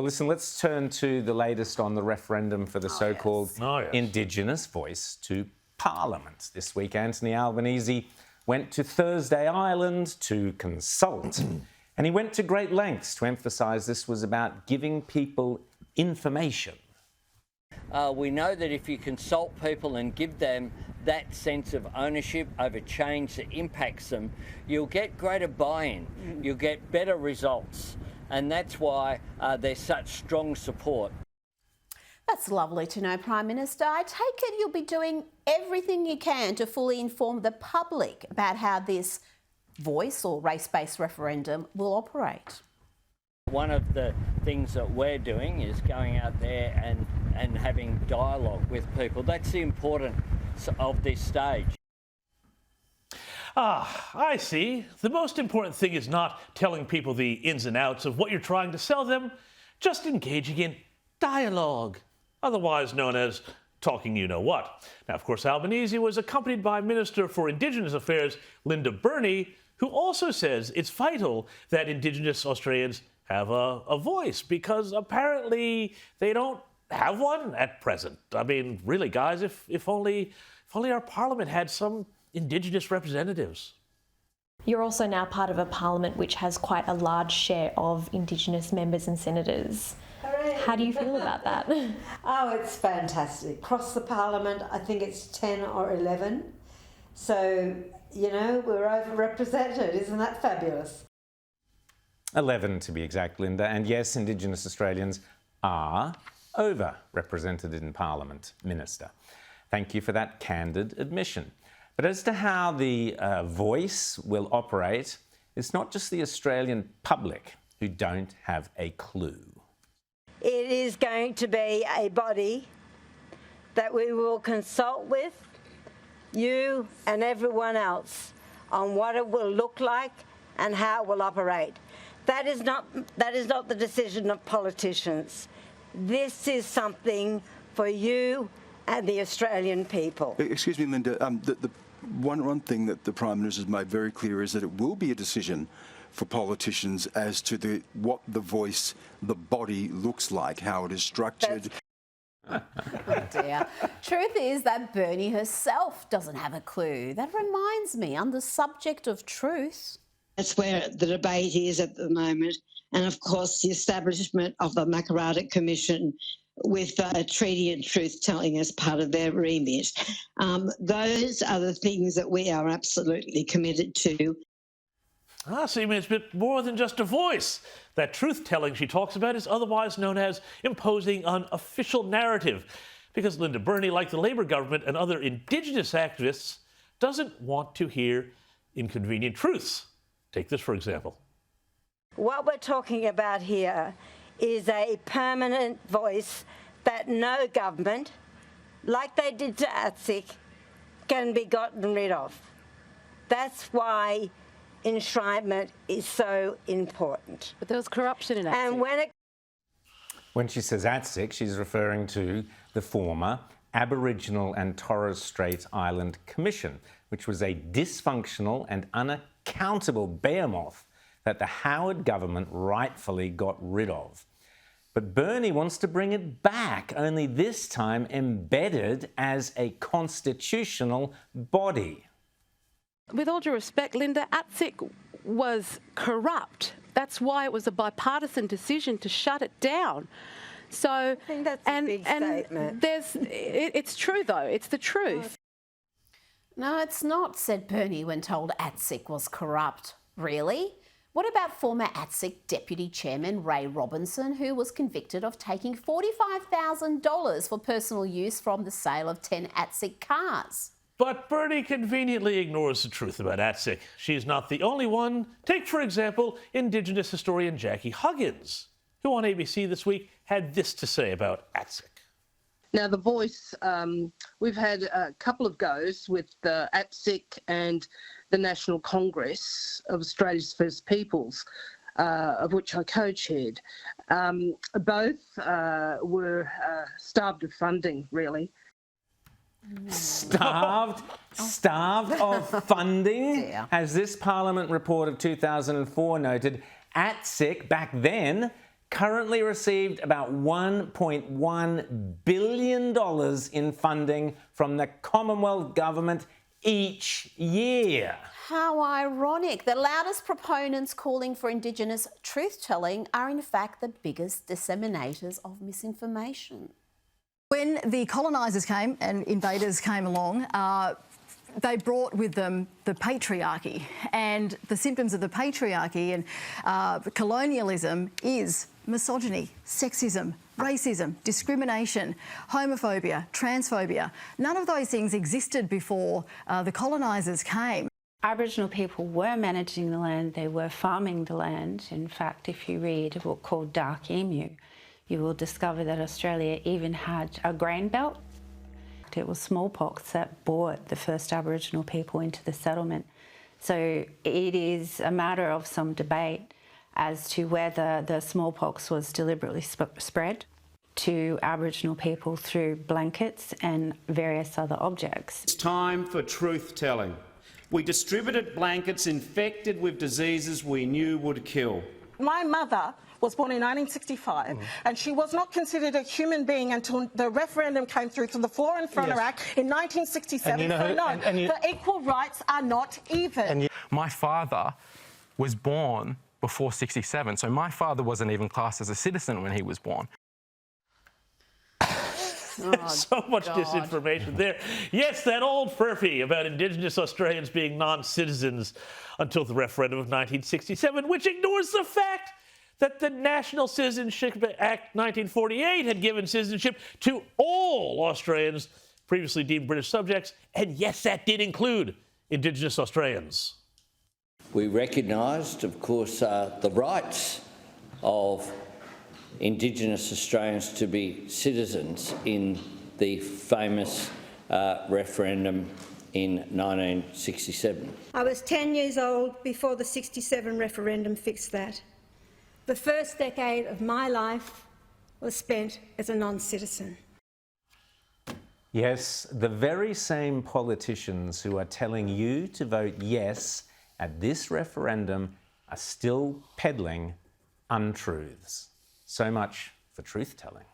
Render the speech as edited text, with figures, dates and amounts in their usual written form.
Well, listen, let's turn to the latest on the referendum for the so-called Indigenous voice to Parliament. This week, Anthony Albanese went to Thursday Island to consult, and he went to great lengths to emphasise this was about giving people information. We know that if you consult people and give them that sense of ownership over change that impacts them, you'll get greater buy-in, you'll get better results. And that's why there's such strong support. That's lovely to know, Prime Minister. I take it you'll be doing everything you can to fully inform the public about how this voice or race-based referendum will operate. One of the things that we're doing is going out there and having dialogue with people. That's the importance of this stage. I see. The most important thing is not telling people the ins and outs of what you're trying to sell them, just engaging in dialogue, otherwise known as talking you-know-what. Now, of course, Albanese was accompanied by Minister for Indigenous Affairs, Linda Burney, who also says it's vital that Indigenous Australians have a voice, because apparently they don't have one at present. I mean, really, guys, if only our Parliament had some Indigenous representatives. You're also now part of a Parliament which has quite a large share of Indigenous members and senators. Hooray. How do you feel about that? Oh, it's fantastic. Across the Parliament, I think it's 10 or 11. So, you know, we're overrepresented. Isn't that fabulous? 11 to be exact, Linda. And yes, Indigenous Australians are overrepresented in Parliament, Minister. Thank you for that candid admission. But as to how the voice will operate, it's not just the Australian public who don't have a clue. It is going to be a body that we will consult with, you and everyone else, on what it will look like and how it will operate. That is not the decision of politicians. This is something for you and the Australian people. Excuse me, Linda. The one thing that the Prime Minister has made very clear is that it will be a decision for politicians as to what the voice, the body looks like, how it is structured. Oh dear. Truth is that Bernie herself doesn't have a clue. That reminds me, on the subject of truth. That's where the debate is at the moment. And of course, the establishment of the Makarrata Commission with treaty and truth-telling as part of their remit. Those are the things that we are absolutely committed to. So you mean it's a bit more than just a voice. That truth-telling she talks about is otherwise known as imposing an official narrative, because Linda Burney, like the Labor government and other Indigenous activists, doesn't want to hear inconvenient truths. Take this, for example. What we're talking about here is a permanent voice that no government, like they did to ATSIC, can be gotten rid of. That's why enshrinement is so important. But there was corruption in ATSIC. And When she says ATSIC, she's referring to the former Aboriginal and Torres Strait Island Commission, which was a dysfunctional and unaccountable behemoth that the Howard government rightfully got rid of. But Bernie wants to bring it back, only this time embedded as a constitutional body. With all due respect, Linda, ATSIC was corrupt. That's why it was a bipartisan decision to shut it down. So, I think that's a big statement. It's true, though. It's the truth. No, it's not, said Bernie when told ATSIC was corrupt. Really? What about former ATSIC Deputy Chairman Ray Robinson, who was convicted of taking $45,000 for personal use from the sale of 10 ATSIC cars? But Bernie conveniently ignores the truth about ATSIC. She's not the only one. Take, for example, Indigenous historian Jackie Huggins, who on ABC this week had this to say about ATSIC. Now, the voice, we've had a couple of goes with the ATSIC and the National Congress of Australia's First Peoples, of which I co-chaired. Both were starved of funding, really. Starved of funding? Yeah. As this Parliament report of 2004 noted, ATSIC back then currently received about $1.1 billion in funding from the Commonwealth Government each year. How ironic. The loudest proponents calling for Indigenous truth-telling are in fact the biggest disseminators of misinformation. When the colonisers came and invaders came along, they brought with them the patriarchy, and the symptoms of the patriarchy and colonialism is misogyny, sexism, racism, discrimination, homophobia, transphobia. None of those things existed before the colonisers came. Aboriginal people were managing the land, they were farming the land. In fact, if you read a book called Dark Emu, you will discover that Australia even had a grain belt. It was smallpox that brought the first Aboriginal people into the settlement. So it is a matter of some debate as to whether the smallpox was deliberately spread to Aboriginal people through blankets and various other objects. It's time for truth-telling. We distributed blankets infected with diseases we knew would kill. My mother was born in 1965 and she was not considered a human being until the referendum came through to the Floor and Frontier Act in 1967. The equal rights are not even. My father was born before 67, so my father wasn't even classed as a citizen when he was born. So much disinformation there. Yes, that old furphy about Indigenous Australians being non-citizens until the referendum of 1967, which ignores the fact that the National Citizenship Act 1948 had given citizenship to all Australians previously deemed British subjects, and yes, that did include Indigenous Australians. We recognised, of course, the rights of Indigenous Australians to be citizens in the famous referendum in 1967. I was 10 years old before the 67 referendum fixed that. The first decade of my life was spent as a non-citizen. Yes, the very same politicians who are telling you to vote yes at this referendum are still peddling untruths. So much for truth-telling.